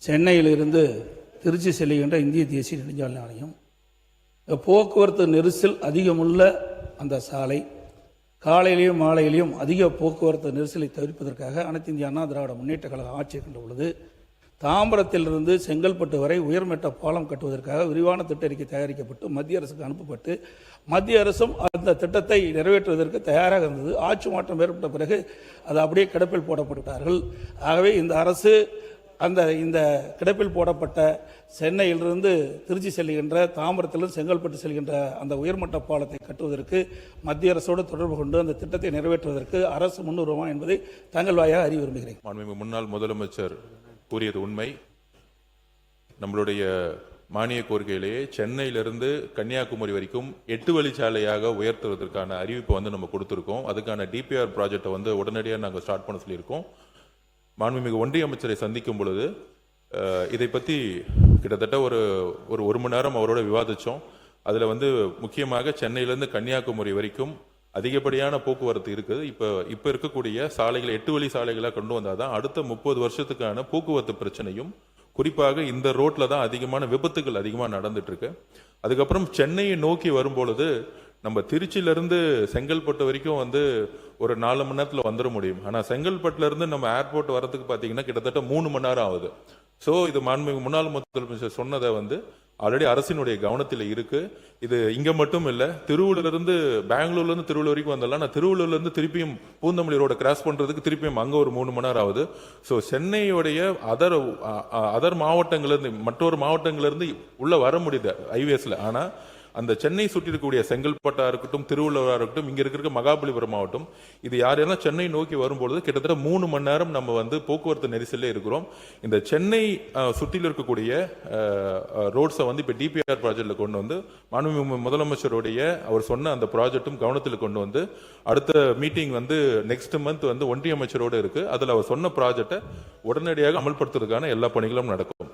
சென்னையிலிருந்து திருச்சி செல்லுகின்ற இந்திய தேசிய நெடுஞ்சாலை ஆணையம் போக்குவரத்து நெரிசல் அதிகமுள்ள அந்த சாலை காலையிலையும் மாலையிலையும் அதிக போக்குவரத்து நெரிசலை தவிர்ப்பதற்காக அனைத்து இந்திய அண்ணா திராவிட முன்னேற்ற கழக ஆட்சி இருக்கின்ற பொழுது தாம்பரத்திலிருந்து செங்கல்பட்டு வரை உயர்மட்ட பாலம் கட்டுவதற்காக விரிவான திட்ட அறிக்கை தயாரிக்கப்பட்டு மத்திய அரசுக்கு அனுப்பப்பட்டு மத்திய அரசும் அந்த திட்டத்தை நிறைவேற்றுவதற்கு தயாராக இருந்தது. ஆட்சி மாற்றம் ஏற்பட்ட பிறகு அது அப்படியே கிடப்பில் போடப்பட்டார்கள். ஆகவே இந்த அரசு இந்த கிடப்பில் போடப்பட்ட சென்னையிலிருந்து திருச்சி செல்கின்ற தாம்பரத்திலிருந்து செங்கல்பட்டு செல்கின்ற அந்த உயர்மட்ட பாலத்தை கட்டுவதற்கு மத்திய அரசோடு தொடர்பு கொண்டு அந்த திட்டத்தை நிறைவேற்றுவதற்கு அரசு முன்னுரிமா என்பதை தங்கள் வாயாக அறிய விரும்புகிறேன். முன்னாள் முதலமைச்சர் கூறியது உண்மை. நம்மளுடைய மானிய கோரிக்கையிலேயே சென்னையிலிருந்து கன்னியாகுமரி வரைக்கும் 8 வழிச்சாலையாக உயர்த்துவதற்கான அறிவிப்பை நம்ம கொடுத்துருக்கோம். அதுக்கான டிபிஆர் ப்ராஜெக்டை உடனடியாக நாங்கள் ஸ்டார்ட் பண்ண சொல்லியிருக்கோம். மாண்புமிகு ஒன்றிய அமைச்சரை சந்திக்கும் பொழுது இதை பற்றி கிட்டத்தட்ட ஒரு மணி நேரம் அவரோட விவாதித்தோம். அதில் முக்கியமாக சென்னையிலேருந்து கன்னியாகுமரி வரைக்கும் அதிகப்படியான போக்குவரத்து இருக்குது. இப்போ இருக்கக்கூடிய சாலைகளை 8 வழி சாலைகளாக கொண்டு வந்தால் தான் அடுத்த 30 வருஷத்துக்கான போக்குவரத்து பிரச்சனையும் குறிப்பாக இந்த ரோட்டில் தான் அதிகமான விபத்துகள் அதிகமாக நடந்துட்டு இருக்கு. அதுக்கப்புறம் சென்னையை நோக்கி வரும்பொழுது நம்ம திருச்சியிலிருந்து செங்கல்பட்டு வரைக்கும் ஒரு 4 மணி நேரத்தில் வந்துட முடியும். ஆனால் செங்கல்பட்டுல இருந்து நம்ம ஏர்போர்ட் வரதுக்கு பார்த்தீங்கன்னா கிட்டத்தட்ட 3 மணி நேரம் ஆகுது. ஸோ இது முன்னாள் முதலமைச்சர் சொன்னதை ஆல்ரெடி அரசினுடைய கவனத்தில் இருக்கு. இது இங்க மட்டும் இல்லை, திருவள்ளூர்லேருந்து பெங்களூர்லேருந்து திருவள்ளூர் வரைக்கும் வந்தலாம். நான் திருவள்ளூர்லேருந்து திருப்பியும் பூந்தமல்லி ரோட கிராஸ் பண்றதுக்கு திருப்பியும் அங்கே ஒரு 3 மணி நேரம் ஆகுது. ஸோ சென்னையுடைய அதர் மாவட்டங்கள்லேருந்து மற்றொரு மாவட்டங்கள்லேருந்து உள்ள வர முடியுது ஹைவேஸ்ல. ஆனால் அந்த சென்னை சுற்றி இருக்கக்கூடிய செங்கல்பட்டா இருக்கட்டும், திருவள்ளூரா இருக்கட்டும், இங்க இருக்கிற மகாபலிபுரம் மாவட்டம், இது யாரையா சென்னை நோக்கி வரும்பொழுது கிட்டத்தட்ட 3 மணி நேரம் நம்ம போக்குவரத்து நெரிசலே இருக்கிறோம். இந்த சென்னை சுற்றில இருக்கக்கூடிய ரோட்ஸை இப்ப டிபிஆர் ப்ராஜெக்ட்ல கொண்டு மாண்புமிகு முதலமைச்சருடைய அவர் சொன்ன அந்த ப்ராஜெக்டும் கவனத்தில் கொண்டு அடுத்த மீட்டிங் நெக்ஸ்ட் மந்த் ஒன்றிய அமைச்சரோடு இருக்கு. அதுல அவர் சொன்ன ப்ராஜெக்டை உடனடியாக அமல்படுத்துறதுக்கான எல்லா பணிகளும் நடக்கும்.